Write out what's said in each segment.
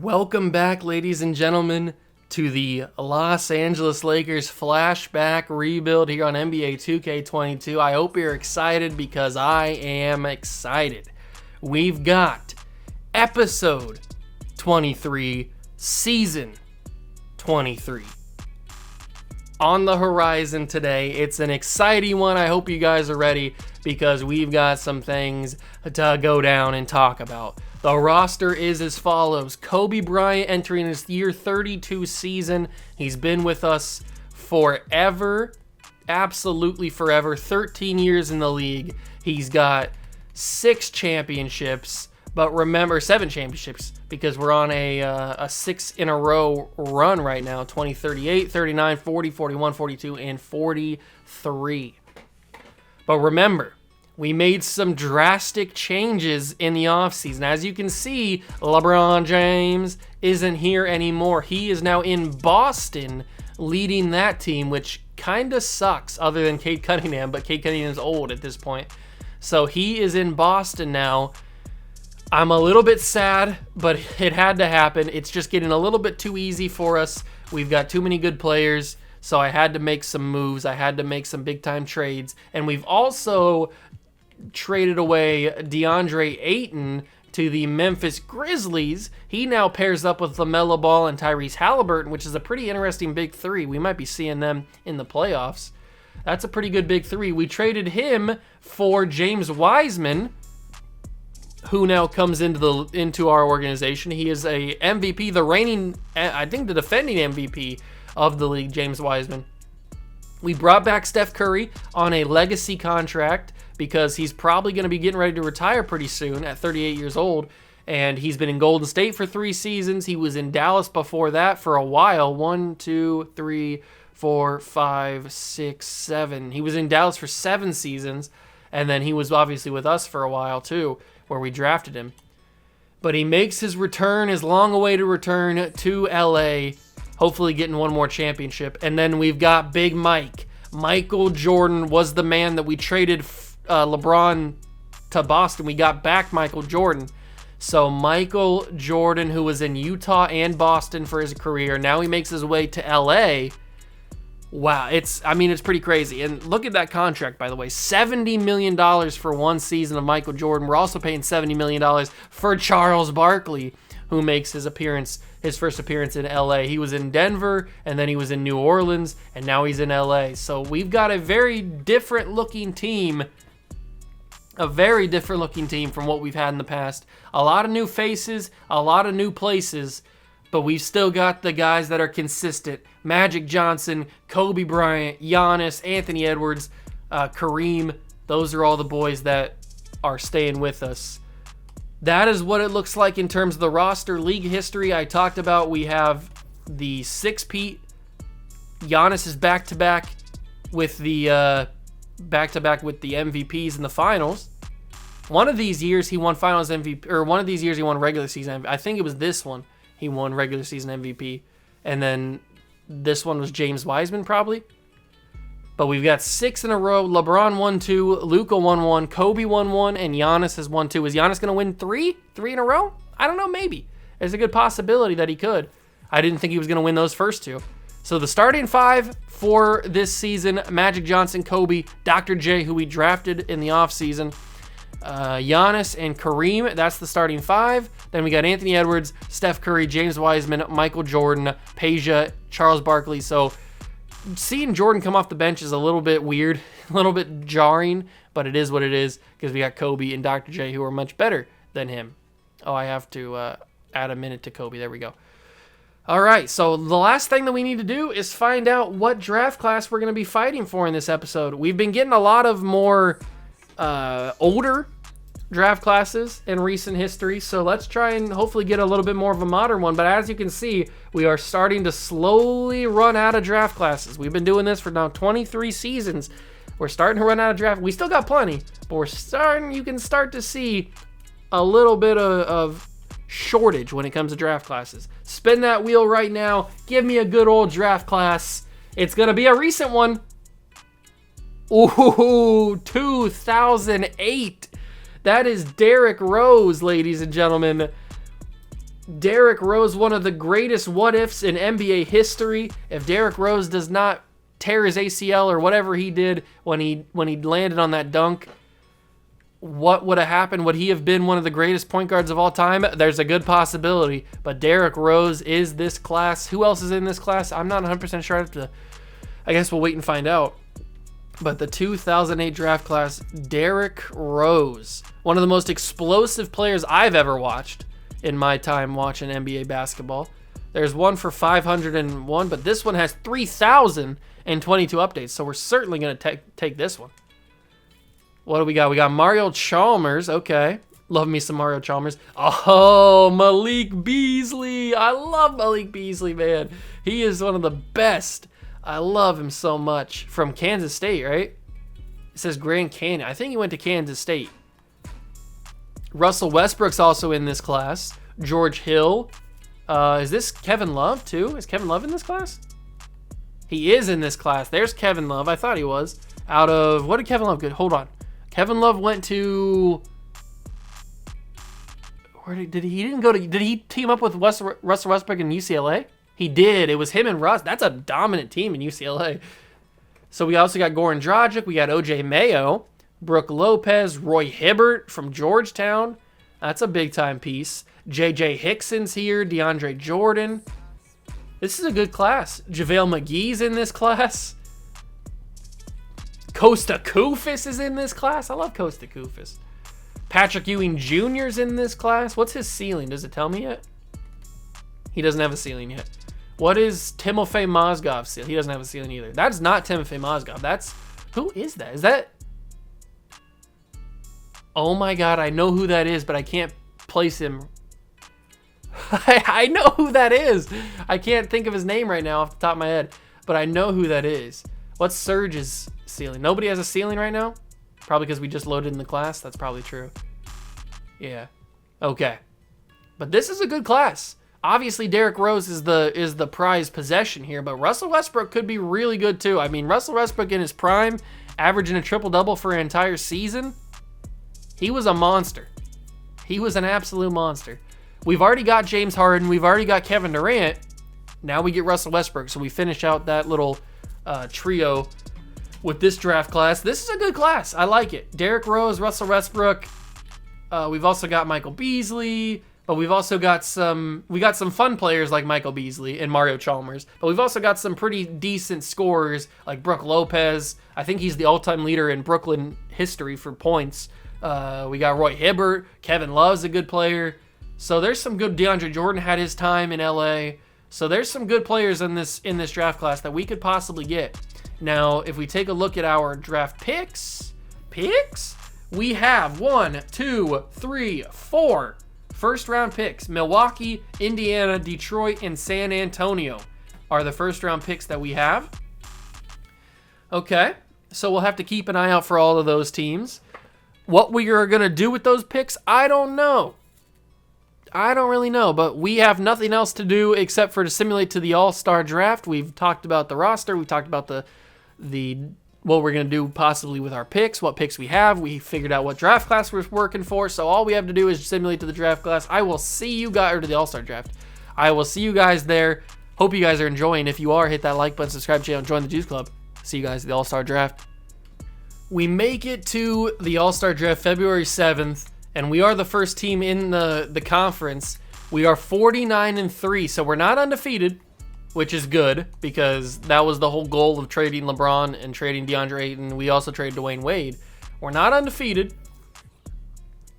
Welcome back, ladies and gentlemen, to the Los Angeles Lakers Flashback rebuild here on NBA 2K22. I hope you're excited because I am excited. We've got episode 23, season 23 on the horizon today. It's an exciting one. I hope you guys are ready because we've got some things to go down and talk about. The roster is as follows. Kobe Bryant entering his year 32 season. He's been with us forever, absolutely forever, 13 years in the league. He's got 6 championships, but remember, 7 championships, because we're on a 6 in a row run right now. 20, 38, 39, 40, 41, 42, and 43. But remember, we made some drastic changes in the offseason. As you can see, LeBron James isn't here anymore. He is now in Boston leading that team, which kind of sucks other than Cade Cunningham, but Cade Cunningham's old at this point. So he is in Boston now. I'm a little bit sad, but it had to happen. It's just getting a little bit too easy for us. We've got too many good players, so I had to make some moves. I had to make some big-time trades. And we've also traded away DeAndre Ayton to the Memphis Grizzlies. He now pairs up with LaMelo Ball and Tyrese Halliburton, which is a pretty interesting big three. We might be seeing them in the playoffs. That's a pretty good big three. We traded him for James Wiseman, who now comes into our organization. He is a MVP, the reigning, I think the defending MVP of the league, James Wiseman. We brought back Steph Curry on a legacy contract because he's probably going to be getting ready to retire pretty soon at 38 years old. And he's been in Golden State for 3 seasons. He was in Dallas before that for a while. 1, 2, 3, 4, 5, 6, 7. He was in Dallas for 7 seasons. And then he was obviously with us for a while too, where we drafted him. But he makes his return, his long-awaited return to LA, hopefully getting one more championship. And then we've got Big Mike. Michael Jordan was the man that we traded LeBron to Boston. We got back Michael Jordan. So Michael Jordan, who was in Utah and Boston for his career, now he makes his way to LA. Wow, it's pretty crazy. And look at that contract, by the way. $70 million for 1 season of Michael Jordan. We're also paying $70 million for Charles Barkley, who makes his first appearance in LA. He was in Denver, and then he was in New Orleans, and now he's in LA. So we've got a very different looking team. A very different looking team from what we've had in the past. A lot of new faces, a lot of new places, but we've still got the guys that are consistent. Magic Johnson, Kobe Bryant, Giannis, Anthony Edwards, Kareem. Those are all the boys that are staying with us. That is what it looks like in terms of the roster. League history I talked about. We have the 6-peat. Giannis is back-to-back with the MVPs in the finals. One of these years he won finals MVP, or one of these years he won regular season MVP. I think it was this one he won regular season MVP. And then this one was James Wiseman probably. But we've got 6 in a row. LeBron won 2, Luka won 1, Kobe won 1, and Giannis has won 2. Is Giannis going to win 3? 3 in a row? I don't know, maybe. There's a good possibility that he could. I didn't think he was going to win those first 2. So the starting 5 for this season, Magic Johnson, Kobe, Dr. J, who we drafted in the offseason, Giannis and Kareem, that's the starting 5. Then we got Anthony Edwards, Steph Curry, James Wiseman, Michael Jordan, Peja, Charles Barkley. So seeing Jordan come off the bench is a little bit weird, a little bit jarring, but it is what it is because we got Kobe and Dr. J who are much better than him. Oh, I have to add a minute to Kobe. There we go. All right, so the last thing that we need to do is find out what draft class we're going to be fighting for in this episode. We've been getting a lot of more older draft classes in recent history, so let's try and hopefully get a little bit more of a modern one. But as you can see, we are starting to slowly run out of draft classes. We've been doing this for now 23 seasons. We're starting to run out of draft. We still got plenty, but you can start to see a little bit of shortage when it comes to draft classes. Spin that wheel right now. Give me a good old draft class. It's going to be a recent one. Ooh, 2008. That is Derrick Rose, ladies and gentlemen. Derrick Rose, one of the greatest what-ifs in NBA history. If Derrick Rose does not tear his ACL or whatever he did when he landed on that dunk, what would have happened? Would he have been one of the greatest point guards of all time? There's a good possibility, but Derrick Rose is this class. Who else is in this class? I'm not 100% sure. I guess we'll wait and find out. But the 2008 draft class, Derrick Rose, one of the most explosive players I've ever watched in my time watching NBA basketball. There's one for 501, but this one has 3,022 updates, so we're certainly going to take this one. What do we got? We got Mario Chalmers. Okay. Love me some Mario Chalmers. Oh, Malik Beasley. I love Malik Beasley, man. He is one of the best. I love him so much. From Kansas State, right? It says Grand Canyon. I think he went to Kansas State. Russell Westbrook's also in this class. George Hill. Is this Kevin Love, too? Is Kevin Love in this class? He is in this class. There's Kevin Love. I thought he was. Out of... What did Kevin Love get? Hold on. Kevin Love went to... Where did he didn't go to... Did he team up with Russell Westbrook in UCLA? He did. It was him and Russ. That's a dominant team in UCLA. So we also got Goran Dragic. We got OJ Mayo. Brooke Lopez. Roy Hibbert from Georgetown. That's a big-time piece. J.J. Hickson's here. DeAndre Jordan. This is a good class. JaVale McGee's in this class. Kosta Koufis is in this class. I love Kosta Koufis. Patrick Ewing Jr.'s in this class. What's his ceiling? Does it tell me yet? He doesn't have a ceiling yet. What is Timofey Mozgov's ceiling? He doesn't have a ceiling either. That's not Timofey Mozgov. That's... Who is that? Is that... Oh my god, I know who that is, but I can't place him. I know who that is. I can't think of his name right now off the top of my head, but I know who that is. What's Serge's ceiling? Nobody has a ceiling right now? Probably because we just loaded in the class. That's probably true. Yeah. Okay. But this is a good class. Obviously, Derrick Rose is the prized possession here, but Russell Westbrook could be really good too. I mean, Russell Westbrook in his prime, averaging a triple-double for an entire season, he was a monster. He was an absolute monster. We've already got James Harden. We've already got Kevin Durant. Now we get Russell Westbrook, so we finish out that little trio with this draft class. This is a good class. I like it. Derrick Rose, Russell Westbrook. We've also got Michael Beasley. But we've also got some fun players like Michael Beasley and Mario Chalmers. But we've also got some pretty decent scorers like Brooke Lopez. I think he's the all-time leader in Brooklyn history for points. We got Roy Hibbert. Kevin Love's a good player. So there's some good... DeAndre Jordan had his time in LA. So there's some good players in this draft class that we could possibly get. Now, if we take a look at our draft picks, we have 1, 2, 3, 4 first-round picks. Milwaukee, Indiana, Detroit, and San Antonio are the first-round picks that we have. Okay, so we'll have to keep an eye out for all of those teams. What we are going to do with those picks, I don't know. I don't really know, but we have nothing else to do except for to simulate to the All-Star Draft. We've talked about the roster. We talked about the what we're going to do possibly with our picks, what picks we have. We figured out what draft class we're working for, so all we have to do is simulate to the draft class. I will see you guys, or to the All-Star Draft. I will see you guys there. Hope you guys are enjoying. If you are, hit that like button, subscribe channel, and join the Juice Club. See you guys at the All-Star Draft. We make it to the All-Star Draft February 7th, and we are the first team in the conference. We are 49-3, so we're not undefeated, which is good because that was the whole goal of trading LeBron and trading DeAndre Ayton. We also traded Dwayne Wade. We're not undefeated,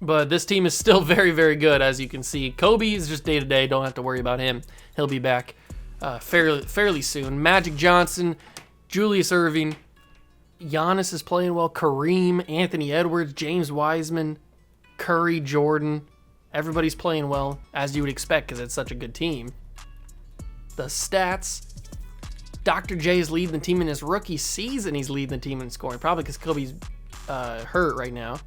but this team is still very, very good, as you can see. Kobe is just day-to-day. Don't have to worry about him. He'll be back fairly soon. Magic Johnson, Julius Erving, Giannis is playing well. Kareem, Anthony Edwards, James Wiseman, Curry, Jordan. Everybody's playing well, as you would expect because it's such a good team. The stats. Dr. J is leading the team in his rookie season. He's leading the team in scoring, probably because Kobe's hurt right now.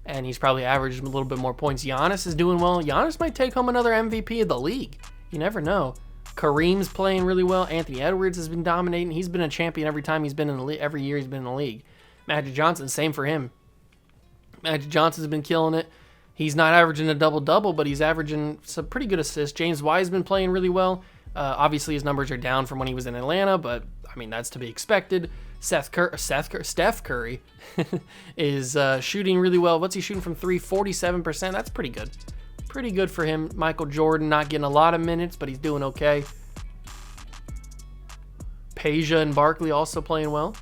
And he's probably averaged a little bit more points. Giannis is doing well. Giannis might take home another MVP of the league. You never know. Kareem's playing really well. Anthony Edwards has been dominating. He's been a champion every time he's been in the league. Every year he's been in the league. Magic Johnson, same for him. Magic Johnson's been killing it. He's not averaging a double-double, but he's averaging some pretty good assists. James Wiseman playing really well. Obviously, his numbers are down from when he was in Atlanta, but, I mean, that's to be expected. Steph Curry is shooting really well. What's he shooting from three? 47%. That's pretty good. Pretty good for him. Michael Jordan not getting a lot of minutes, but he's doing okay. Peja and Barkley also playing well.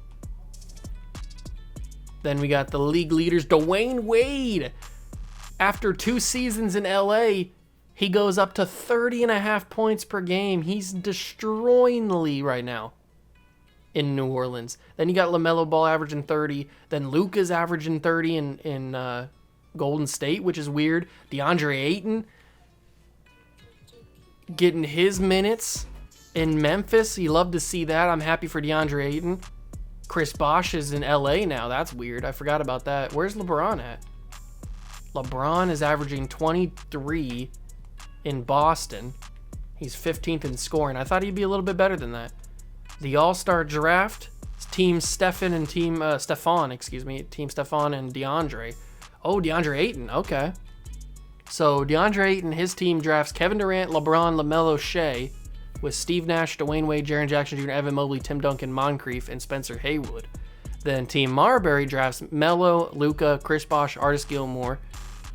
Then we got the league leaders, Dwayne Wade. After 2 seasons in LA, he goes up to 30.5 points per game. He's destroying the league right now in New Orleans. Then you got LaMelo Ball averaging 30. Then Luka's averaging 30 in Golden State, which is weird. DeAndre Ayton getting his minutes in Memphis. You love to see that. I'm happy for DeAndre Ayton. Chris Bosh is in LA now. That's weird. I forgot about that. Where's LeBron at? LeBron is averaging 23 in Boston. He's 15th in scoring. I thought he'd be a little bit better than that. The All-Star Draft, Team Stefan and Team Team Stefan and DeAndre. Oh, DeAndre Ayton. Okay. So DeAndre Ayton, his team drafts Kevin Durant, LeBron, LaMelo, Shea, with Steve Nash, Dwayne Wade, Jaren Jackson Jr., Evan Mobley, Tim Duncan, Moncrief, and Spencer Haywood. Then Team Marbury drafts Melo, Luka, Chris Bosh, Artis Gilmore,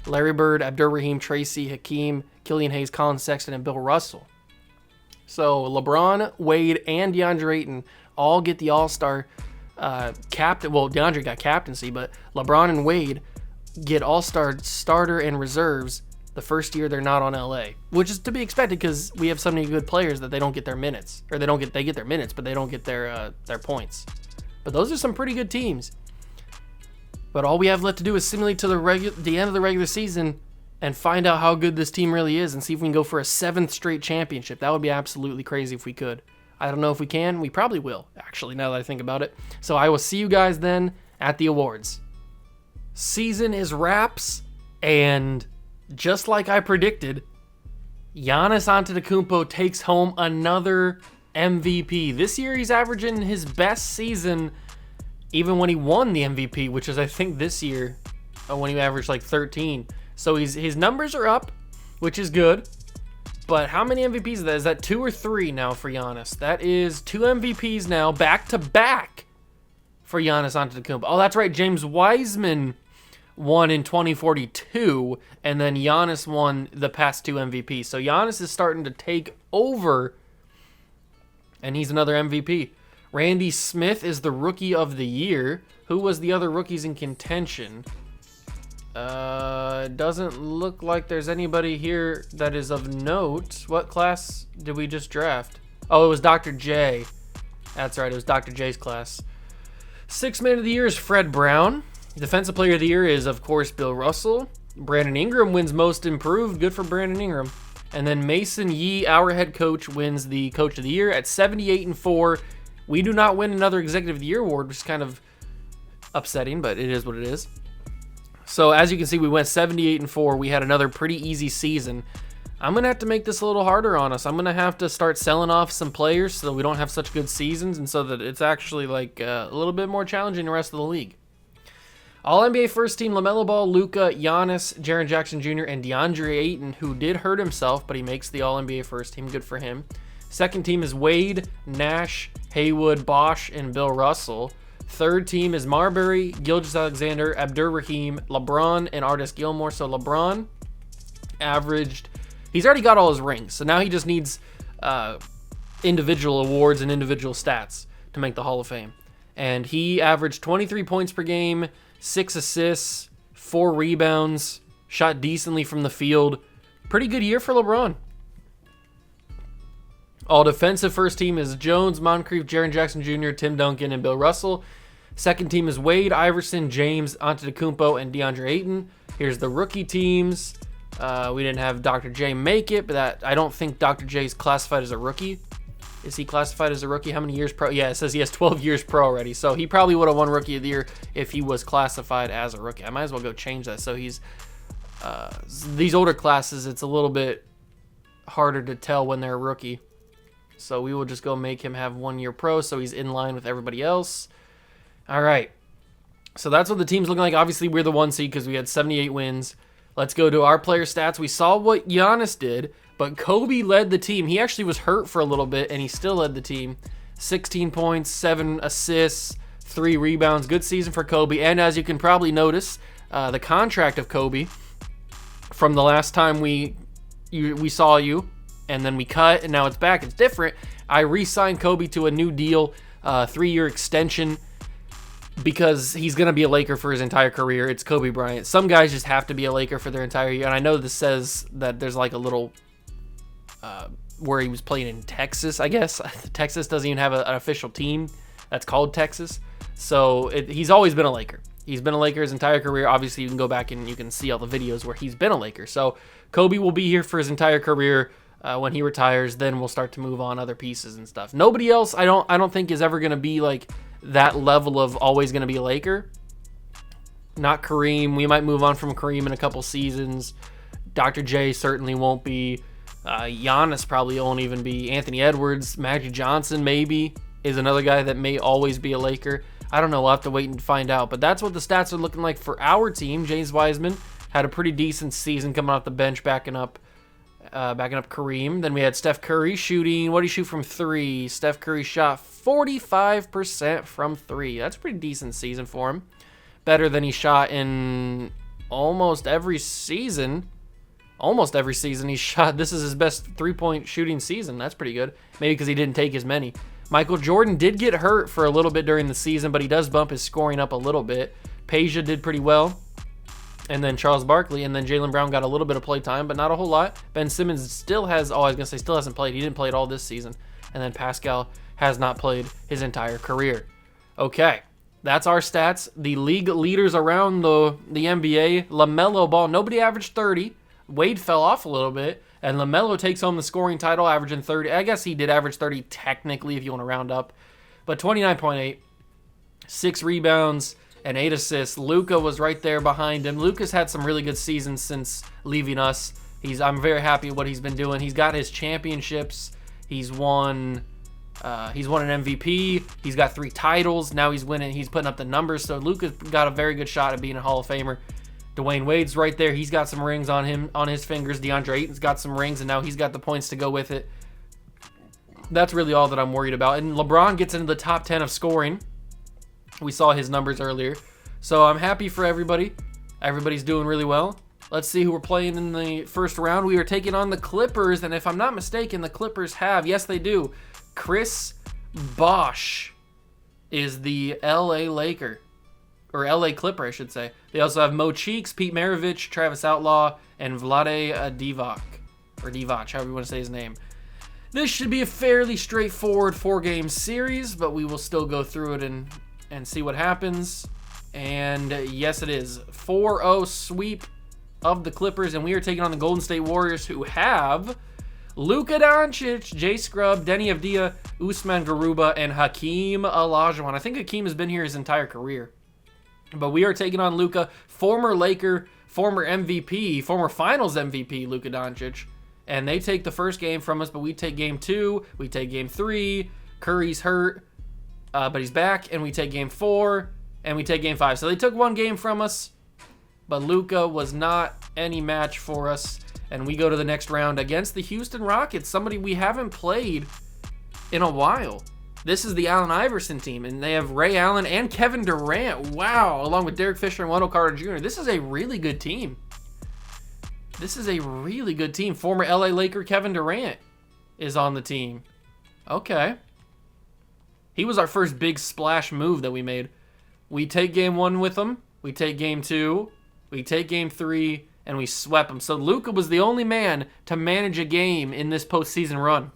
Larry Bird, Abdur-Rahim, Tracy, Hakeem, Killian Hayes, Colin Sexton, and Bill Russell. So LeBron, Wade, and DeAndre Ayton all get the All-Star captain. Well, DeAndre got captaincy, but LeBron and Wade get All-Star starter and reserves the first year they're not on LA, which is to be expected because we have so many good players that they don't get their minutes, or they get their minutes, but they don't get their points. But those are some pretty good teams. But all we have left to do is simulate to the end of the regular season and find out how good this team really is and see if we can go for a 7th straight championship. That would be absolutely crazy if we could. I don't know if we can. We probably will, actually, now that I think about it. So I will see you guys then at the awards. Season is wraps, and just like I predicted, Giannis Antetokounmpo takes home another MVP. This year he's averaging his best season even when he won the MVP, which is I think this year when he averaged like 13. So his numbers are up, which is good. But how many MVPs is that? Is that 2 or 3 now for Giannis? That is 2 MVPs now, back to back for Giannis Antetokounmpo. Oh, that's right. James Wiseman won in 2042, and then Giannis won the past 2 MVPs. So Giannis is starting to take over, and he's another MVP. Randy Smith is the Rookie of the Year. Who was the other rookies in contention? Doesn't look like there's anybody here that is of note. What class did we just draft? Oh, it was Dr. J. That's right, it was Dr. J's class. 6th Man of the Year is Fred Brown. Defensive Player of the Year is, of course, Bill Russell. Brandon Ingram wins Most Improved. Good for Brandon Ingram. And then Mason Yee, our head coach, wins the Coach of the Year at 78-4. We do not win another Executive of the Year award, which is kind of upsetting, but it is what it is. So as you can see, we went 78-4. We had another pretty easy season. I'm going to have to make this a little harder on us. I'm going to have to start selling off some players so that we don't have such good seasons and so that it's actually like a little bit more challenging the rest of the league. All-NBA first team, LaMelo Ball, Luka, Giannis, Jaren Jackson Jr., and DeAndre Ayton, who did hurt himself, but he makes the All-NBA first team. Good for him. Second team is Wade, Nash, Haywood, Bosh, and Bill Russell. Third team is Marbury, Gilgeous-Alexander, Abdur-Rahim, LeBron, and Artis Gilmore. So LeBron averaged... He's already got all his rings, so now he just needs individual awards and individual stats to make the Hall of Fame. And he averaged 23 points per game, 6 assists, 4 rebounds, shot decently from the field. Pretty good year for LeBron. All defensive first team is Jones, Moncrief, Jaren Jackson Jr., Tim Duncan, and Bill Russell. Second team is Wade, Iverson, James, Antetokounmpo, and DeAndre Ayton. Here's the rookie teams. We didn't have Dr. J make it, but I don't think Dr. J is classified as a rookie. Is he classified as a rookie? How many years pro? Yeah, it says he has 12 years pro already. So he probably would have won Rookie of the Year if he was classified as a rookie. I might as well go change that. So he's these older classes, it's a little bit harder to tell when they're a rookie. So we will just go make him have 1 year pro so he's in line with everybody else. All right. So that's what the team's looking like. Obviously, we're the 1 seed because we had 78 wins. Let's go to our player stats. We saw what Giannis did, but Kobe led the team. He actually was hurt for a little bit, and he still led the team. 16 points, 7 assists, 3 rebounds. Good season for Kobe. And as you can probably notice, the contract of Kobe from the last time we saw you, and then we cut, and now it's back. It's different. I re-signed Kobe to a new deal, 3-year extension, because he's going to be a Laker for his entire career. It's Kobe Bryant. Some guys just have to be a Laker for their entire year, and I know this says that there's like a little where he was playing in Texas, I guess. Texas doesn't even have an official team that's called Texas. So he's always been a Laker. He's been a Laker his entire career. Obviously, you can go back and you can see all the videos where he's been a Laker. So Kobe will be here for his entire career. When he retires, then we'll start to move on other pieces and stuff. Nobody else, I don't think, is ever going to be like that level of always going to be a Laker. Not Kareem. We might move on from Kareem in a couple seasons. Dr. J certainly won't be. Giannis probably won't even be. Anthony Edwards, Magic Johnson maybe is another guy that may always be a Laker. I don't know. We'll have to wait and find out. But that's what the stats are looking like for our team. James Wiseman had a pretty decent season coming off the bench, backing up Kareem. Then we had Steph Curry shooting. What did he shoot from 3? Steph Curry shot 45% from 3. That's a pretty decent season for him. Better than he shot in almost every season. Almost every season he shot. This is his best three-point shooting season. That's pretty good. Maybe because he didn't take as many. Michael Jordan did get hurt for a little bit during the season, but he does bump his scoring up a little bit. Peja did pretty well. And then Charles Barkley, and then Jaylen Brown got a little bit of play time, but not a whole lot. Ben Simmons still has, still hasn't played. He didn't play it all this season. And then Pascal has not played his entire career. Okay, that's our stats. The league leaders around the NBA, LaMelo Ball, nobody averaged 30. Wade fell off a little bit, and LaMelo takes home the scoring title, averaging 30. I guess he did average 30 technically if you want to round up, but 29.8, 6 rebounds, and 8 assists. Luka was right there behind him. Luka's had some really good seasons since leaving us. I'm very happy with what he's been doing. He's got his championships. He's won an MVP. He's got 3 titles. Now he's winning. He's putting up the numbers. So Luka's got a very good shot at being a Hall of Famer. Dwayne Wade's right there. He's got some rings on his fingers. DeAndre Ayton's got some rings, and now he's got the points to go with it. That's really all that I'm worried about. And LeBron gets into the top 10 of scoring. We saw his numbers earlier. So I'm happy for everybody. Everybody's doing really well. Let's see who we're playing in the first round. We are taking on the Clippers, and if I'm not mistaken, the Clippers have, yes they do, Chris Bosh is the LA Laker. Or LA Clipper, I should say. They also have Mo Cheeks, Pete Maravich, Travis Outlaw, and Vlade Divac. Or Divac, however you want to say his name. This should be a fairly straightforward 4-game series, but we will still go through it and see what happens. And yes, it is. 4-0 sweep of the Clippers, and we are taking on the Golden State Warriors, who have Luka Doncic, Jay Scrubb, Denny Avdia, Usman Garuba, and Hakeem Olajuwon. I think Hakeem has been here his entire career. But we are taking on Luka, former Laker, former MVP, former Finals MVP, Luka Doncic. And they take the first game from us, but we take game 2, we take game 3. Curry's hurt, but he's back. And we take game 4, and we take game 5. So they took 1 game from us, but Luka was not any match for us. And we go to the next round against the Houston Rockets, somebody we haven't played in a while. This is the Allen Iverson team, and they have Ray Allen and Kevin Durant. Wow, along with Derek Fisher and Wendell Carter Jr. This is a really good team. This is a really good team. Former LA Laker Kevin Durant is on the team. Okay. He was our first big splash move that we made. We take game 1 with them. We take game 2. We take game 3, and we swept them. So Luka was the only man to manage a game in this postseason run.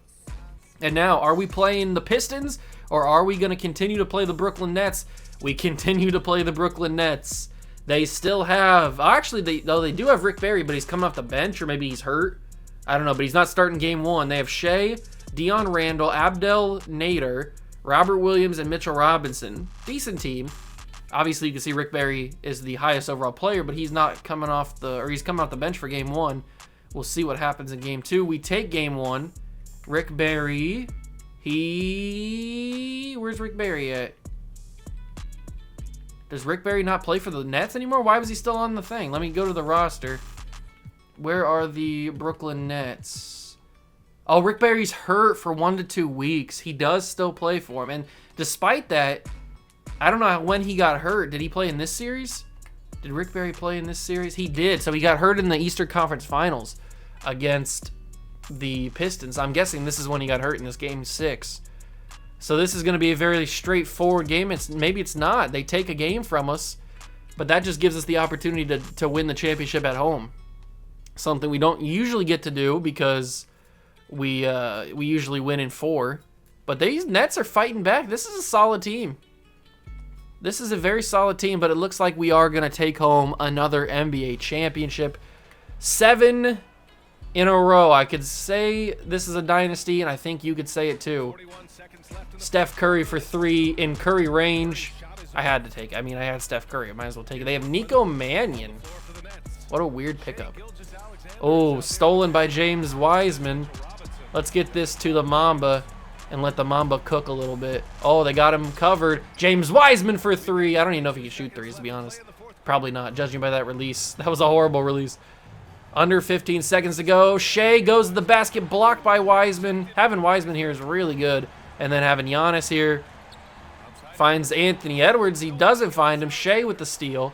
And now, are we playing the Pistons, or are we going to continue to play the Brooklyn Nets? We continue to play the Brooklyn Nets. They still have, actually, they do have Rick Barry, but he's coming off the bench, or maybe he's hurt. I don't know, but he's not starting game 1. They have Shea, Deion Randall, Abdel Nader, Robert Williams, and Mitchell Robinson. Decent team. Obviously, you can see Rick Barry is the highest overall player, but he's not coming off he's coming off the bench for game 1. We'll see what happens in game 2. We take game 1. Rick Barry, where's Rick Barry at? Does Rick Barry not play for the Nets anymore? Why was he still on the thing? Let me go to the roster. Where are the Brooklyn Nets? Oh, Rick Barry's hurt for 1 to 2 weeks. He does still play for him. And despite that, I don't know when he got hurt. Did he play in this series? Did Rick Barry play in this series? He did. So he got hurt in the Eastern Conference Finals against the Pistons. I'm guessing this is when he got hurt in this game 6. So this is going to be a very straightforward game. Maybe it's not. They take a game from us, but that just gives us the opportunity to win the championship at home. Something we don't usually get to do because we usually win in 4. But these Nets are fighting back. This is a solid team. This is a very solid team, but it looks like we are going to take home another NBA championship. 7 in a row. I could say this is a dynasty, and I think you could say it too. Steph Curry for 3 in Curry range. I had to take it. I mean, I had Steph Curry. I might as well take it. They have Nico Mannion. What a weird pickup. Oh, stolen by James Wiseman. Let's get this to the Mamba and let the Mamba cook a little bit. Oh, they got him covered. James Wiseman for 3. I don't even know if he can shoot threes, to be honest. Probably not, judging by that release. That was a horrible release. Under 15 seconds to go. Shea goes to the basket, blocked by Wiseman. Having Wiseman here is really good. And then having Giannis here. Finds Anthony Edwards. He doesn't find him. Shea with the steal.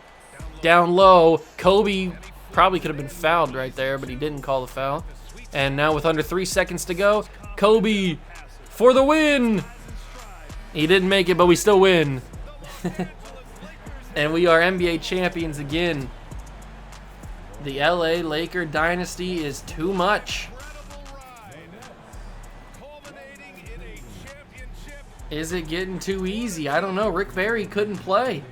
Down low. Kobe probably could have been fouled right there, but he didn't call the foul. And now with under 3 seconds to go, Kobe for the win. He didn't make it, but we still win. And we are NBA champions again. The LA Laker dynasty is too much. Is it getting too easy? I don't know. Rick Barry couldn't play.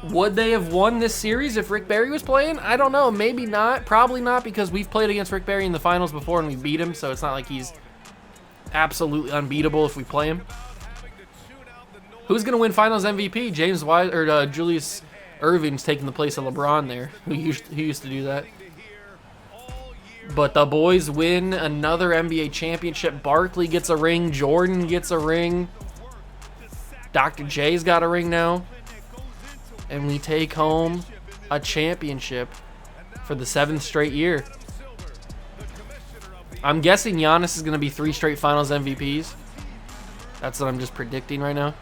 Would they have won this series if Rick Barry was playing? I don't know. Maybe not. Probably not, because we've played against Rick Barry in the finals before and we beat him, so it's not like he's absolutely unbeatable if we play him. Who's going to win finals MVP? Julius Erving's taking the place of LeBron there, who used to do that. But the boys win another NBA championship. Barkley gets a ring. Jordan gets a ring. Dr. J's got a ring now. And we take home a championship for the 7th straight year. I'm guessing Giannis is going to be 3 straight finals MVPs. That's what I'm just predicting right now.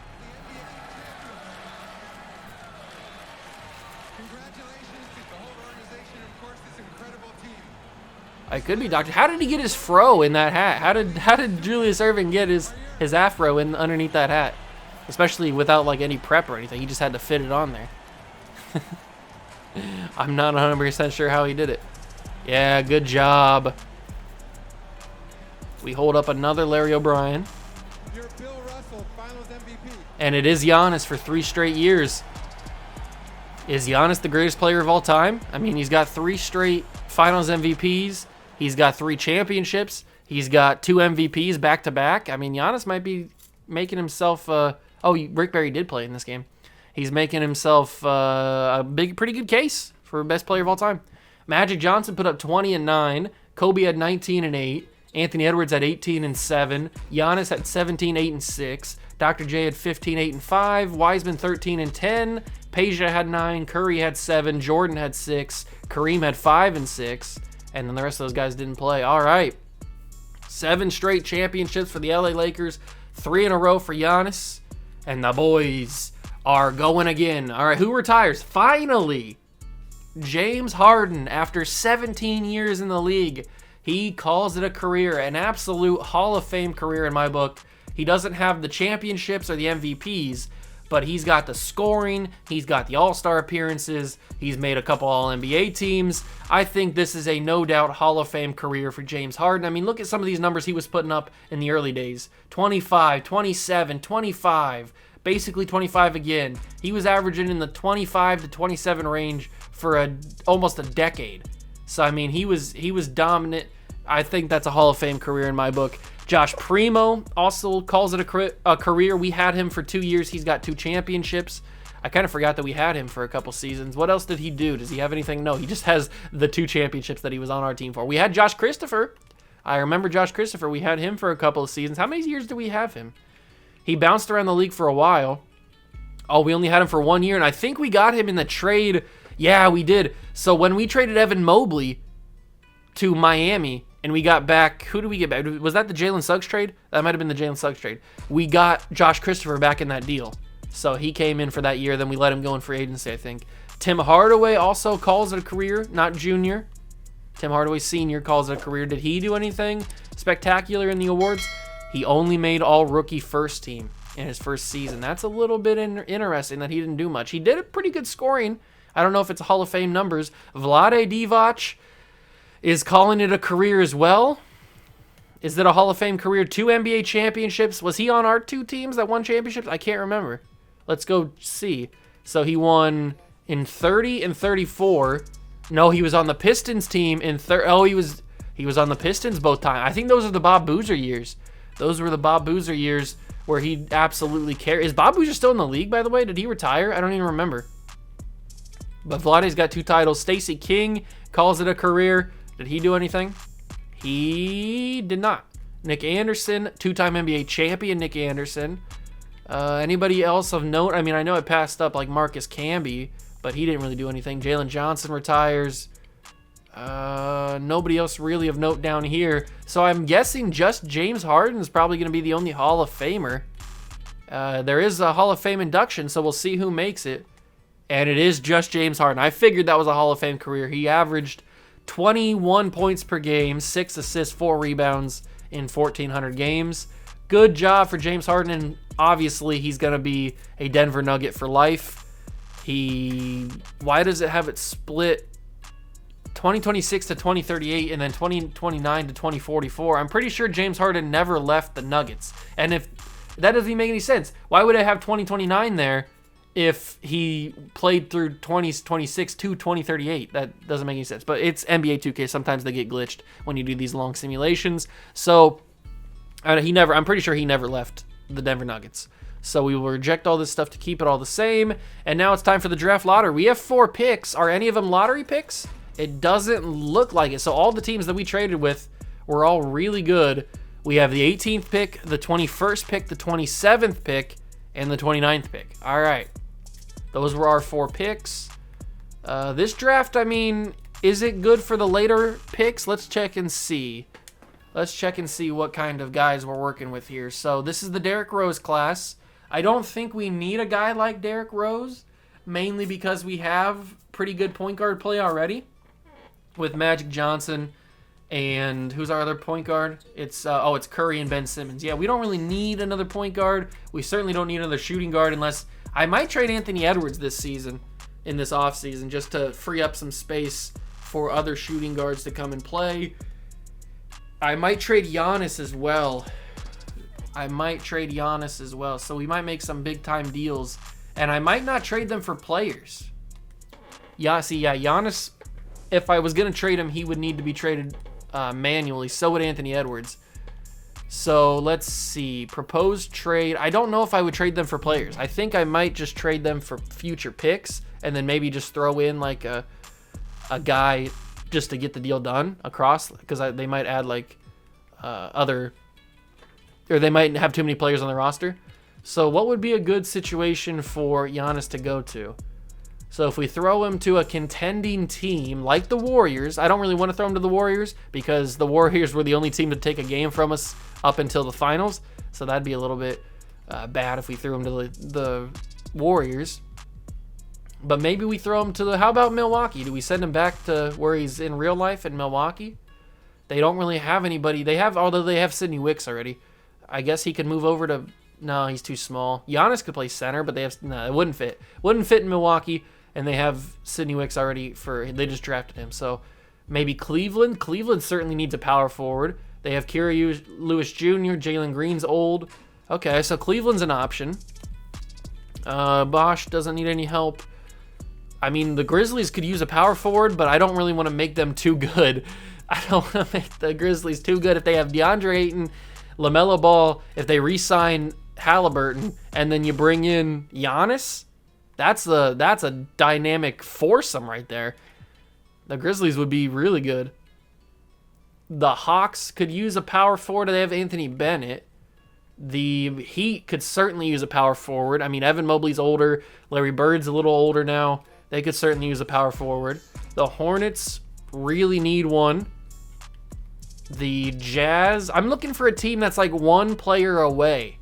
I could be Doctor. How did he get his fro in that hat? How did Julius Erving get his afro in underneath that hat? Especially without like any prep or anything. He just had to fit it on there. I'm not 100% sure how he did it. Yeah, good job. We hold up another Larry O'Brien. And it is Giannis for 3 straight years. Is Giannis the greatest player of all time? I mean, he's got 3 straight finals MVPs. He's got 3 championships. He's got 2 MVPs back to back. I mean, Giannis might be making himself. Rick Barry did play in this game. He's making himself a pretty good case for best player of all time. Magic Johnson put up 20 and 9. Kobe had 19 and 8. Anthony Edwards had 18 and 7. Giannis had 17, 8 and 6. Dr. J had 15, 8 and 5. Wiseman 13 and 10. Peja had 9. Curry had 7. Jordan had 6. Kareem had 5 and 6. And then the rest of those guys didn't play. All right. 7 straight championships for the LA Lakers. 3 in a row for Giannis. And the boys are going again. All right, who retires? Finally, James Harden, after 17 years in the league. He calls it a career, an absolute Hall of Fame career in my book. He doesn't have the championships or the MVPs, but he's got the scoring, he's got the All-Star appearances, he's made a couple All-NBA teams. I think this is a no-doubt Hall of Fame career for James Harden. I mean, look at some of these numbers he was putting up in the early days. 25, 27, 25, basically 25 again. He was averaging in the 25 to 27 range for almost a decade. So, I mean, he was dominant. I think that's a Hall of Fame career in my book. Josh Primo also calls it a career. We had him for 2 years. He's got 2 championships. I kind of forgot that we had him for a couple seasons. What else did he do? Does he have anything? No, he just has the 2 championships that he was on our team for. We had Josh Christopher. I remember Josh Christopher. We had him for a couple of seasons. How many years did we have him? He bounced around the league for a while. Oh, we only had him for 1 year, and I think we got him in the trade. Yeah, we did. So when we traded Evan Mobley, to Miami, and we got back, who did we get back? Was that the Jalen Suggs trade? That might have been the Jalen Suggs trade. We got Josh Christopher back in that deal. So he came in for that year, then we let him go in free agency, I think. Tim Hardaway also calls it a career, not junior. Tim Hardaway Sr. calls it a career. Did he do anything spectacular in the awards? He only made all-rookie first team in his first season. That's a little bit interesting that he didn't do much. He did a pretty good scoring. I don't know if it's Hall of Fame numbers. Vlade Divac is calling it a career as well. Is it a Hall of Fame career? 2 NBA championships. Was he on our 2 teams that won championships? I can't remember. Let's go see. So he won in 30 and 34. No, he was on the Pistons team in he was on the Pistons both times. I think those are the Bob Boozer years. Those were the Bob Boozer years where he absolutely carried. Is Bob Boozer still in the league, by the way? Did he retire? I don't even remember. But Vlade's got 2 titles. Stacey King calls it a career. Did he do anything? He did not. Nick Anderson, 2-time NBA champion Nick Anderson. Anybody else of note? I mean, I know I passed up like Marcus Camby, but he didn't really do anything. Jalen Johnson retires. Nobody else really of note down here. So I'm guessing just James Harden is probably going to be the only Hall of Famer. There is a Hall of Fame induction, so we'll see who makes it. And it is just James Harden. I figured that was a Hall of Fame career. He averaged 21 points per game, 6 assists, 4 rebounds in 1,400 games. Good job for James Harden, and obviously he's going to be a Denver Nugget for life. Why does it have it split 2026 to 2038 and then 2029 to 2044? I'm pretty sure James Harden never left the Nuggets. And if that doesn't even make any sense, why would I have 2029 there if he played through 2026 to 2038? That doesn't make any sense. But it's NBA 2K. Sometimes they get glitched when you do these long simulations. So I'm pretty sure he never left the Denver Nuggets. So we will reject all this stuff to keep it all the same. And now it's time for the draft lottery. We have 4 picks. Are any of them lottery picks? It doesn't look like it. So all the teams that we traded with were all really good. We have the 18th pick, the 21st pick, the 27th pick, and the 29th pick. All right. Those were our 4 picks. This draft, I mean, is it good for the later picks? Let's check and see. Let's check and see what kind of guys we're working with here. So this is the Derrick Rose class. I don't think we need a guy like Derrick Rose, mainly because we have pretty good point guard play already with Magic Johnson and who's our other point guard? It's Curry and Ben Simmons. Yeah, we don't really need another point guard. We certainly don't need another shooting guard unless I might trade Anthony Edwards this season, in this offseason, just to free up some space for other shooting guards to come and play. I might trade Giannis as well. So we might make some big-time deals. And I might not trade them for players. Giannis, if I was going to trade him, he would need to be traded manually. So would Anthony Edwards. So let's see. Proposed trade. I don't know if I would trade them for players. I think I might just trade them for future picks and then maybe just throw in like a guy just to get the deal done across, because they might add like or they might have too many players on the roster. So what would be a good situation for Giannis to go to? So if we throw him to a contending team like the Warriors, I don't really want to throw him to the Warriors because the Warriors were the only team to take a game from us up until the finals. So that'd be a little bit bad if we threw him to the Warriors. But maybe we throw him to how about Milwaukee? Do we send him back to where he's in real life in Milwaukee? They don't really have anybody. Although they have Sidney Wicks already. I guess he could move over to, no, he's too small. Giannis could play center, but it wouldn't fit. Wouldn't fit in Milwaukee, and they have Sidney Wicks already they just drafted him. So maybe Cleveland. Cleveland certainly needs a power forward. They have Kira Lewis Jr., Jalen Green's old. Okay, so Cleveland's an option. Bosch doesn't need any help. I mean, the Grizzlies could use a power forward, but I don't really want to make them too good. I don't want to make the Grizzlies too good if they have DeAndre Ayton, LaMelo Ball, if they re-sign Halliburton, and then you bring in Giannis. That's a dynamic foursome right there. The Grizzlies would be really good. The Hawks could use a power forward. They have Anthony Bennett. The Heat could certainly use a power forward. I mean, Evan Mobley's older. Larry Bird's a little older now. They could certainly use a power forward. The Hornets really need one. The Jazz. I'm looking for a team that's like one player away.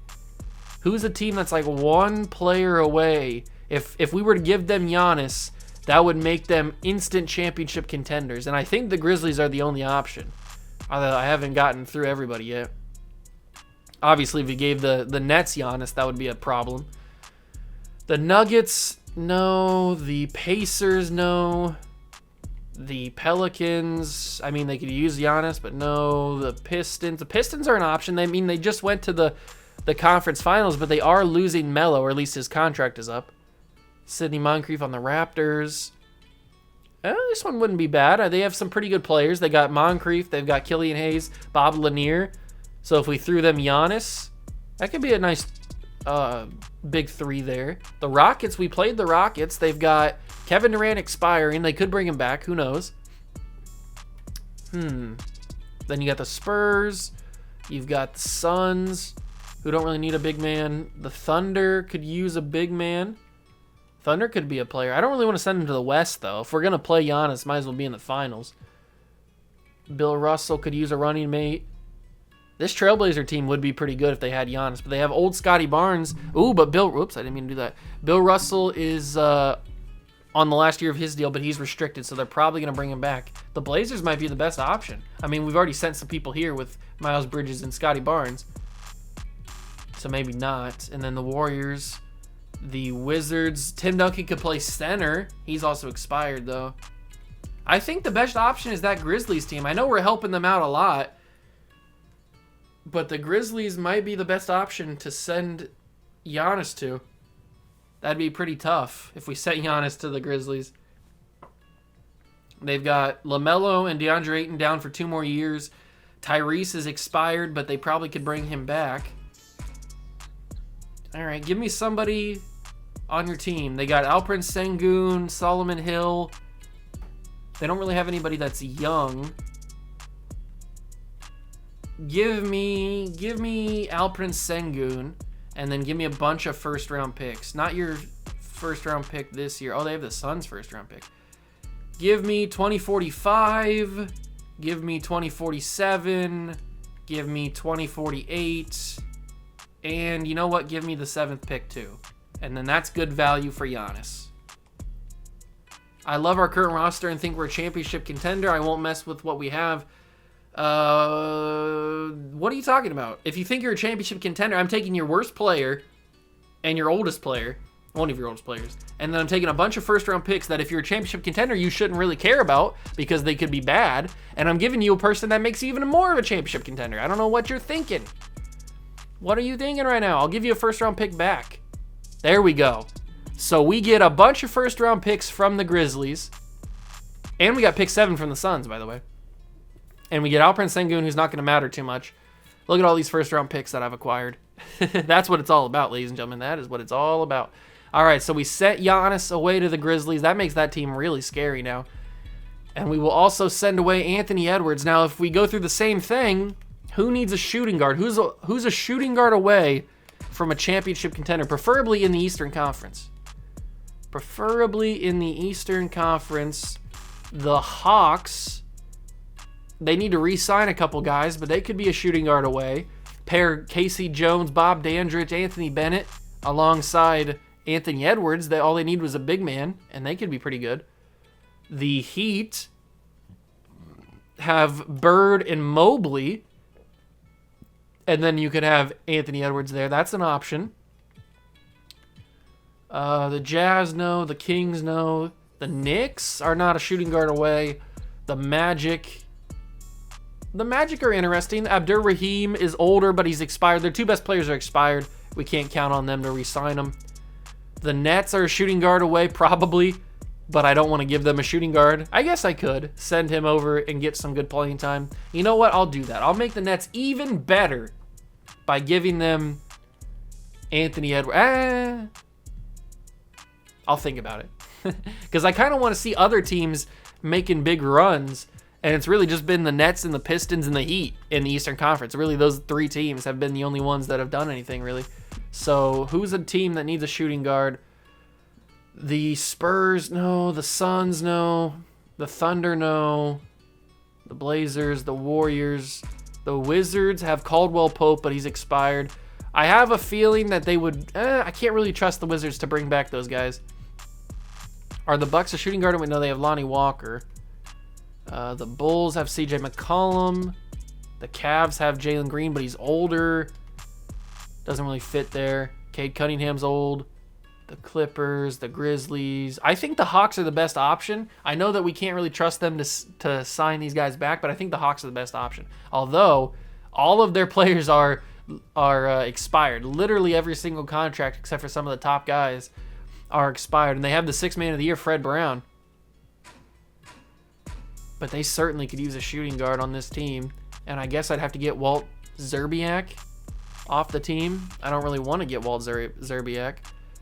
Who's a team that's like one player away? If we were to give them Giannis, that would make them instant championship contenders. And I think the Grizzlies are the only option. Although I haven't gotten through everybody yet. Obviously, if we gave the Nets Giannis, that would be a problem. The Nuggets, no. The Pacers, no. The Pelicans, I mean, they could use Giannis, but no. The Pistons are an option. They just went to the conference finals, but they are losing Melo, or at least his contract is up. Sidney Moncrief on the Raptors. This one wouldn't be bad. They have some pretty good players. They got Moncrief, they've got Killian Hayes, Bob Lanier. So if we threw them Giannis, that could be a nice big three there. The Rockets, we played the Rockets. They've got Kevin Durant expiring. They could bring him back. Who knows? Then you got the Spurs. You've got the Suns, who don't really need a big man. The Thunder could use a big man. Thunder could be a player. I don't really want to send him to the West, though. If we're going to play Giannis, might as well be in the finals. Bill Russell could use a running mate. This Trailblazer team would be pretty good if they had Giannis, but they have old Scotty Barnes. Ooh, but whoops, I didn't mean to do that. Bill Russell is on the last year of his deal, but he's restricted, so they're probably going to bring him back. The Blazers might be the best option. I mean, we've already sent some people here with Miles Bridges and Scotty Barnes, so maybe not. And then the Warriors, the Wizards. Tim Duncan could play center. He's also expired, though. I think the best option is that Grizzlies team. I know we're helping them out a lot, but the Grizzlies might be the best option to send Giannis to. That'd be pretty tough if we sent Giannis to the Grizzlies. They've got LaMelo and DeAndre Ayton down for 2 more years. Tyrese is expired, but they probably could bring him back. All right, give me somebody on your team. They got Alperen Sengun, Solomon Hill. They don't really have anybody that's young. Give me Alperen Sengun, and then give me a bunch of first-round picks. Not your first-round pick this year. Oh, they have the Suns' first-round pick. Give me 2045. Give me 2047. Give me 2048. And you know what? Give me the 7th pick, too. And then that's good value for Giannis. I love our current roster and think we're a championship contender. I won't mess with what we have. What are you talking about? If you think you're a championship contender, I'm taking your worst player and your oldest player, one of your oldest players, and then I'm taking a bunch of first-round picks that if you're a championship contender, you shouldn't really care about because they could be bad, and I'm giving you a person that makes you even more of a championship contender. I don't know what you're thinking. What are you thinking right now? I'll give you a first-round pick back. There we go. So we get a bunch of first-round picks from the Grizzlies, and we got pick 7 from the Suns, by the way. And we get Alperen Sengun, who's not going to matter too much. Look at all these first-round picks that I've acquired. That's what it's all about, ladies and gentlemen. That is what it's all about. All right, so we sent Giannis away to the Grizzlies. That makes that team really scary now. And we will also send away Anthony Edwards. Now, if we go through the same thing, who needs a shooting guard? Who's a shooting guard away from a championship contender, preferably in the Eastern Conference? Preferably in the Eastern Conference, the Hawks. They need to re-sign a couple guys, but they could be a shooting guard away. Pair Casey Jones, Bob Dandridge, Anthony Bennett alongside Anthony Edwards. All they need was a big man, and they could be pretty good. The Heat have Bird and Mobley, and then you could have Anthony Edwards there. That's an option. The Jazz, no. The Kings, no. The Knicks are not a shooting guard away. The Magic are interesting. Abdur Rahim is older, but he's expired. Their 2 best players are expired. We can't count on them to re-sign them. The Nets are a shooting guard away, probably, but I don't want to give them a shooting guard. I guess I could send him over and get some good playing time. You know what? I'll do that. I'll make the Nets even better by giving them Anthony Edwards. I'll think about it. Because I kind of want to see other teams making big runs. And it's really just been the Nets and the Pistons and the Heat in the Eastern Conference. Really, those 3 teams have been the only ones that have done anything, really. So, who's a team that needs a shooting guard? The Spurs, no. The Suns, no. The Thunder, no. the Blazers, the Warriors, the Wizards have Caldwell Pope, but he's expired. I have a feeling that they would... I can't really trust the Wizards to bring back those guys. Are the Bucks a shooting guard? No, they have Lonnie Walker. The Bulls have CJ McCollum. The Cavs have Jalen Green, but he's older. Doesn't really fit there. Cade Cunningham's old. The Clippers, the Grizzlies. I think the Hawks are the best option. I know that we can't really trust them to sign these guys back, but I think the Hawks are the best option. Although, all of their players are expired. Literally every single contract, except for some of the top guys, are expired. And they have the sixth man of the year, Fred Brown. But they certainly could use a shooting guard on this team. And I guess I'd have to get Walt Szczerbiak off the team. I don't really want to get Walt Szczerbiak.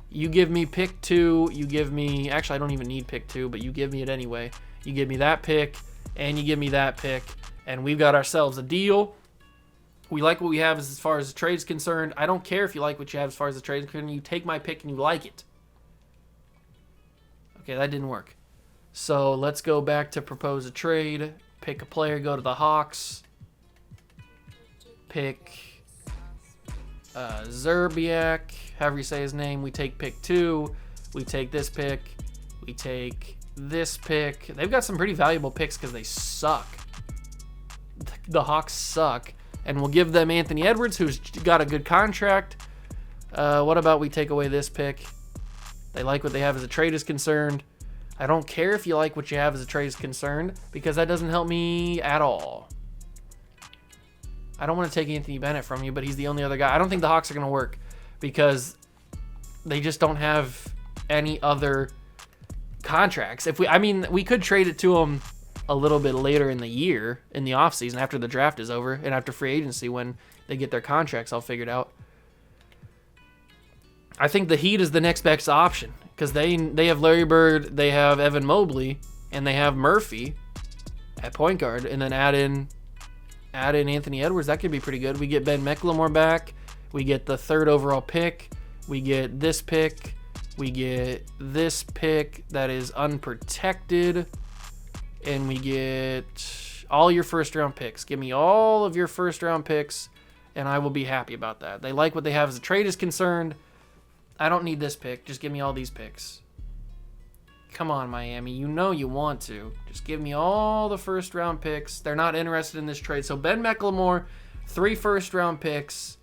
You give me pick 2. You give me... Actually, I don't even need pick 2, but you give me it anyway. You give me that pick, and you give me that pick. And we've got ourselves a deal. We like what we have as far as the trade's concerned. I don't care if you like what you have as far as the trade's concerned. You take my pick and you like it. Okay, that didn't work. So let's go back to propose a trade. Pick a player, go to the Hawks. Pick Szczerbiak, however you say his name. We take pick 2. We take this pick. We take this pick. They've got some pretty valuable picks because they suck. The Hawks suck. And we'll give them Anthony Edwards, who's got a good contract. What about we take away this pick? They like what they have as a trade is concerned. I don't care if you like what you have as a trade is concerned, because that doesn't help me at all. I don't want to take Anthony Bennett from you, but he's the only other guy. I don't think the Hawks are going to work because they just don't have any other contracts. We could trade it to them a little bit later in the year, in the offseason, after the draft is over and after free agency, when they get their contracts all figured out. I think the Heat is the next best option because they have Larry Bird, they have Evan Mobley, and they have Murphy at point guard, and then add in Anthony Edwards. That could be pretty good. We get Ben McLemore back. We get the 3rd overall pick. We get this pick. We get this pick that is unprotected. And we get all your first-round picks. Give me all of your first-round picks, and I will be happy about that. They like what they have as a trade is concerned. I don't need this pick. Just give me all these picks. Come on, Miami. You know you want to. Just give me all the first-round picks. They're not interested in this trade. So Ben McLemore, 3 first-round picks.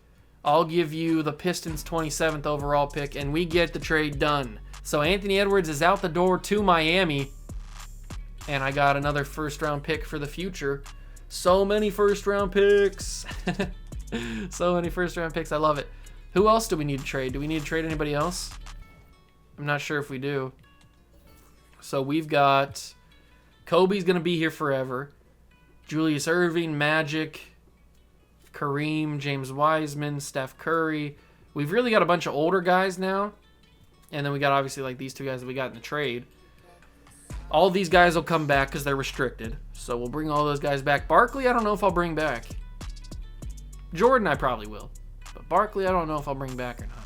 I'll give you the Pistons' 27th overall pick, and we get the trade done. So Anthony Edwards is out the door to Miami, and I got another first-round pick for the future. So many first-round picks. So many first-round picks. I love it. Who else do we need to trade? Do we need to trade anybody else? I'm not sure if we do. So we've got Kobe's going to be here forever. Julius Erving, Magic, Kareem, James Wiseman, Steph Curry. We've really got a bunch of older guys now. And then we got obviously like these 2 guys that we got in the trade. All these guys will come back because they're restricted. So we'll bring all those guys back. Barkley, I don't know if I'll bring back. Jordan, I probably will. But Barkley, I don't know if I'll bring back or not.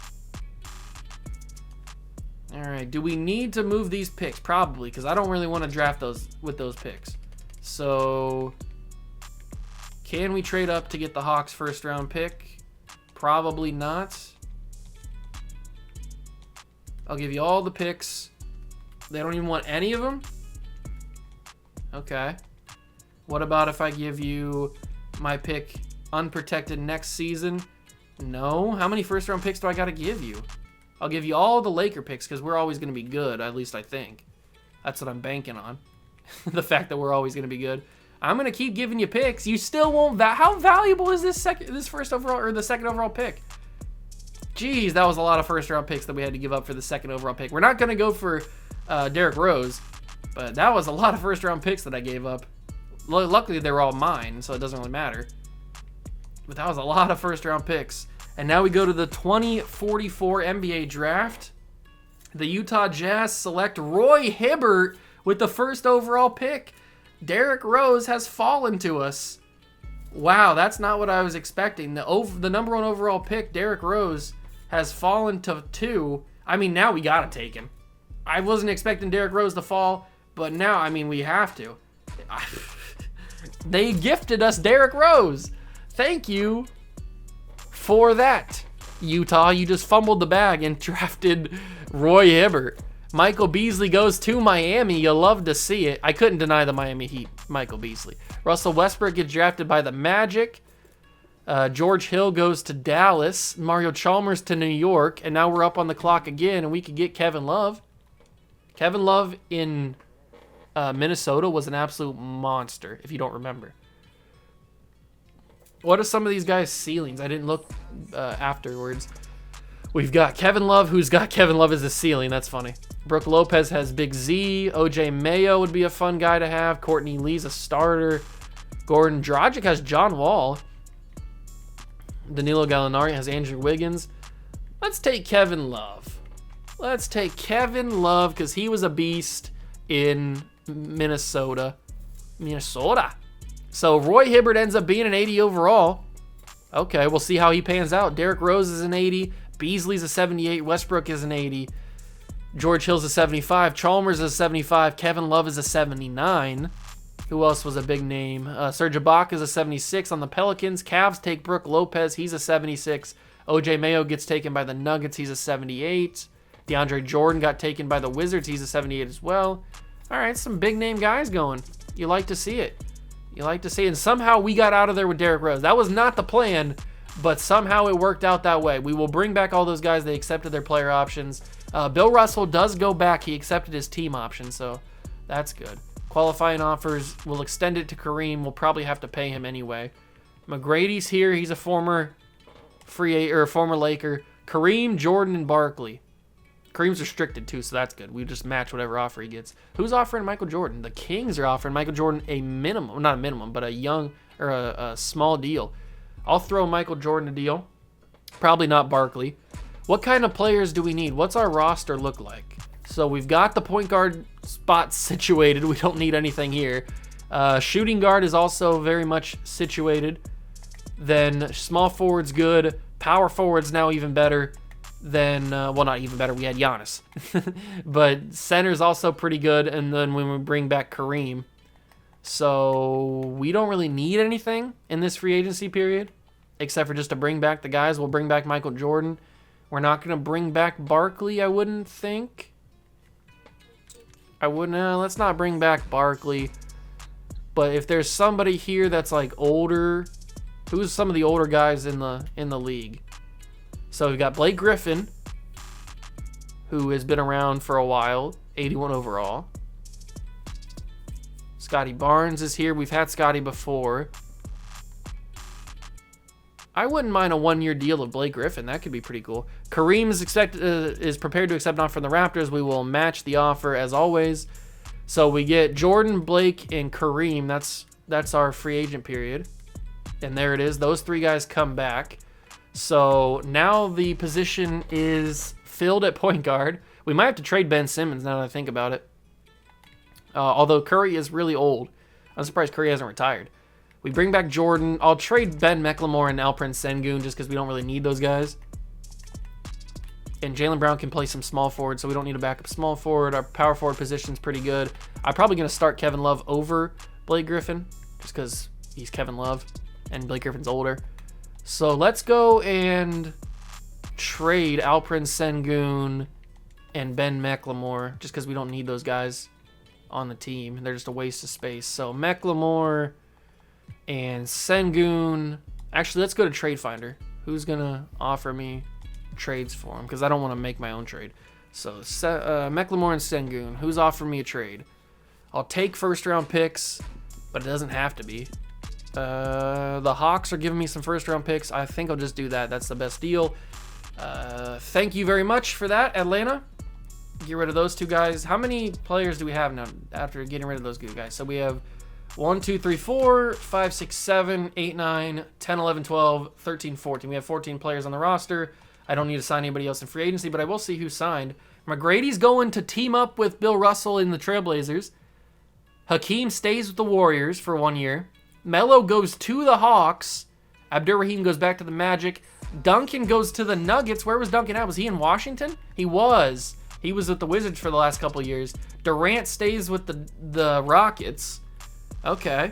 All right, do we need to move these picks? Probably, because I don't really want to draft those with those picks. So, can we trade up to get the Hawks' first-round pick? Probably not. I'll give you all the picks. They don't even want any of them? Okay. What about if I give you my pick unprotected next season? No. How many first-round picks do I got to give you? I'll give you all the Laker picks because we're always going to be good, at least I think. That's what I'm banking on. The fact that we're always going to be good. I'm going to keep giving you picks. You still won't... How valuable is this first overall or the second overall pick? Jeez, that was a lot of first-round picks that we had to give up for the second overall pick. We're not going to go for Derrick Rose, but that was a lot of first-round picks that I gave up. Luckily, they were all mine, so it doesn't really matter. But that was a lot of first-round picks. And now we go to the 2044 NBA draft. The Utah Jazz select Roy Hibbert with the first overall pick. Derrick Rose has fallen to us. Wow, that's not what I was expecting. The number 1 overall pick, Derrick Rose, has fallen to 2. I mean, now we got to take him. I wasn't expecting Derrick Rose to fall, but now, I mean, we have to. They gifted us Derrick Rose. Thank you for that, Utah. You just fumbled the bag and drafted Roy Hibbert. Michael Beasley goes to Miami. You'll love to see it. I couldn't deny the Miami Heat, Michael Beasley. Russell Westbrook gets drafted by the Magic. George Hill goes to Dallas. Mario Chalmers to New York. And now we're up on the clock again, and we could get Kevin Love. Kevin Love in Minnesota was an absolute monster, if you don't remember. What are some of these guys' ceilings? I didn't look afterwards. We've got Kevin Love, who's got Kevin Love as a ceiling. That's funny. Brooke Lopez has Big Z. OJ Mayo would be a fun guy to have. Courtney Lee's a starter. Gordon Dragic has John Wall. Danilo Gallinari has Andrew Wiggins. Let's take Kevin Love. Let's take Kevin Love because he was a beast in Minnesota. So Roy Hibbert ends up being an 80 overall. Okay, we'll see how he pans out. Derrick Rose is an 80. Beasley's a 78. Westbrook is an 80. George Hill's a 75. Chalmers is a 75. Kevin Love is a 79. Who else was a big name? Serge Ibaka is a 76 on the Pelicans. Cavs take Brooke Lopez. He's a 76. OJ Mayo gets taken by the Nuggets. He's a 78. DeAndre Jordan got taken by the Wizards. He's a 78 as well. All right, some big name guys going. You like to see it. You like to see it. And somehow we got out of there with Derrick Rose. That was not the plan, but somehow it worked out that way. We will bring back all those guys. They accepted their player options. Bill Russell does go back. He accepted his team option, so that's good. Qualifying offers, we'll extend it to Kareem. We'll probably have to pay him anyway. McGrady's here. He's a former Laker. Kareem, Jordan, and Barkley. Kareem's restricted too, so that's good. We just match whatever offer he gets. Who's offering Michael Jordan? The Kings are offering Michael Jordan a minimum, not a minimum, but a small deal. I'll throw Michael Jordan a deal. Probably not Barkley. What kind of players do we need? What's our roster look like? So we've got the point guard spot situated. We don't need anything here. Shooting guard is also very much situated. Then small forward's good. Power forward's now even better. Then, well, not even better. We had Giannis. But center's also pretty good. And then when we bring back Kareem. So we don't really need anything in this free agency period. Except for just to bring back the guys. We'll bring back Michael Jordan. We're not going to bring back Barkley, I wouldn't think. Let's not bring back Barkley. But if there's somebody here that's like older, who's some of the older guys in the league? So we've got Blake Griffin, who has been around for a while, 81 overall. Scotty Barnes is here. We've had Scotty before. I wouldn't mind a one-year deal of Blake Griffin. That could be pretty cool. Kareem is prepared to accept an offer from the Raptors. We will match the offer as always. So we get Jordan, Blake, and Kareem. That's our free agent period. And there it is. Those three guys come back. So now the position is filled at point guard. We might have to trade Ben Simmons now that I think about it. Although Curry is really old. I'm surprised Curry hasn't retired. We bring back Jordan. I'll trade Ben McLemore and Alperen Sengun just because we don't really need those guys. And Jaylen Brown can play some small forward, so we don't need a backup small forward. Our power forward position's pretty good. I'm probably going to start Kevin Love over Blake Griffin just because he's Kevin Love and Blake Griffin's older. So let's go and trade Alperen Sengun and Ben McLemore just because we don't need those guys on the team. They're just a waste of space. So McLemore and Sengun. Actually, let's go to Trade Finder. Who's going to offer me trades for him? Because I don't want to make my own trade. So McLemore and Sengun. Who's offering me a trade? I'll take first-round picks, but it doesn't have to be. The Hawks are giving me some first-round picks. I think I'll just do that. That's the best deal. Thank you very much for that, Atlanta. Get rid of those two guys. How many players do we have now after getting rid of those good guys? So we have 1, 2, 3, 4, 5, 6, 7, 8, 9, 10, 11, 12, 13, 14. We have 14 players on the roster. I don't need to sign anybody else in free agency, but I will see who signed. McGrady's going to team up with Bill Russell in the Trailblazers. Hakeem stays with the Warriors for 1 year. Melo goes to the Hawks. Abdur-Rahim goes back to the Magic. Duncan goes to the Nuggets. Where was Duncan at? Was he in Washington? He was. He was with the Wizards for the last couple of years. Durant stays with the Rockets. Okay.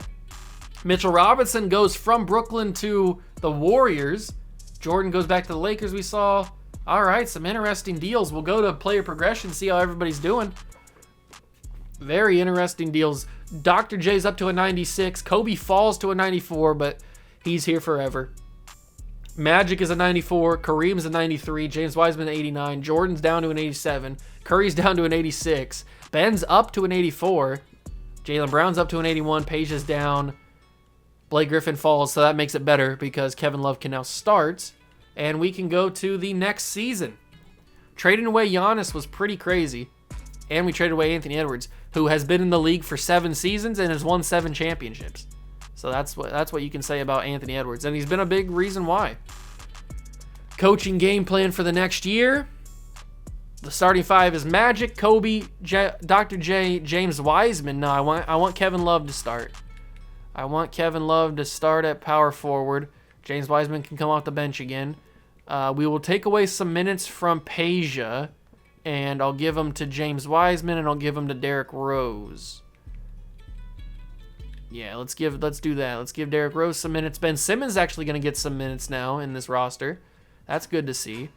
Mitchell Robinson goes from Brooklyn to the Warriors. Jordan goes back to the Lakers, we saw. All right, some interesting deals. We'll go to player progression, see how everybody's doing. Very interesting deals. Dr. J's up to a 96. Kobe falls to a 94, but he's here forever. Magic is a 94. Kareem's a 93. James Wiseman, 89. Jordan's down to an 87. Curry's down to an 86. Ben's up to an 84. Jaylen Brown's up to an 81. Page is down. Blake Griffin falls, so that makes it better because Kevin Love can now start. And we can go to the next season. Trading away Giannis was pretty crazy. And we traded away Anthony Edwards, who has been in the league for 7 seasons and has won 7 championships. So that's what you can say about Anthony Edwards. And he's been a big reason why. Coaching game plan for the next year. The starting 5 is Magic, Kobe, Dr. J, James Wiseman. No, I want Kevin Love to start. I want Kevin Love to start at power forward. James Wiseman can come off the bench again. We will take away some minutes from Peja, and I'll give them to James Wiseman, and I'll give them to Derrick Rose. Yeah, let's do that. Let's give Derrick Rose some minutes. Ben Simmons is actually going to get some minutes now in this roster. That's good to see.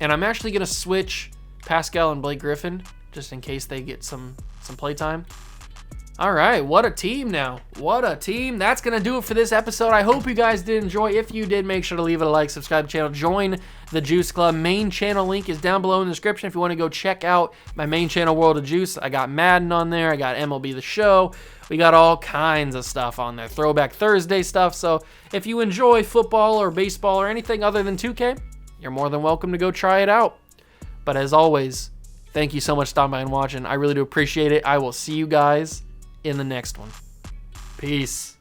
And I'm actually going to switch Pascal and Blake Griffin, just in case they get some playtime. All right, what a team now. What a team. That's going to do it for this episode. I hope you guys did enjoy. If you did, make sure to leave it a like, subscribe to the channel, join the Juice Club. Main channel link is down below in the description if you want to go check out my main channel, World of Juice. I got Madden on there. I got MLB The Show. We got all kinds of stuff on there. Throwback Thursday stuff. So if you enjoy football or baseball or anything other than 2K, you're more than welcome to go try it out. But as always, thank you so much for stopping by and watching. I really do appreciate it. I will see you guys in the next one. Peace.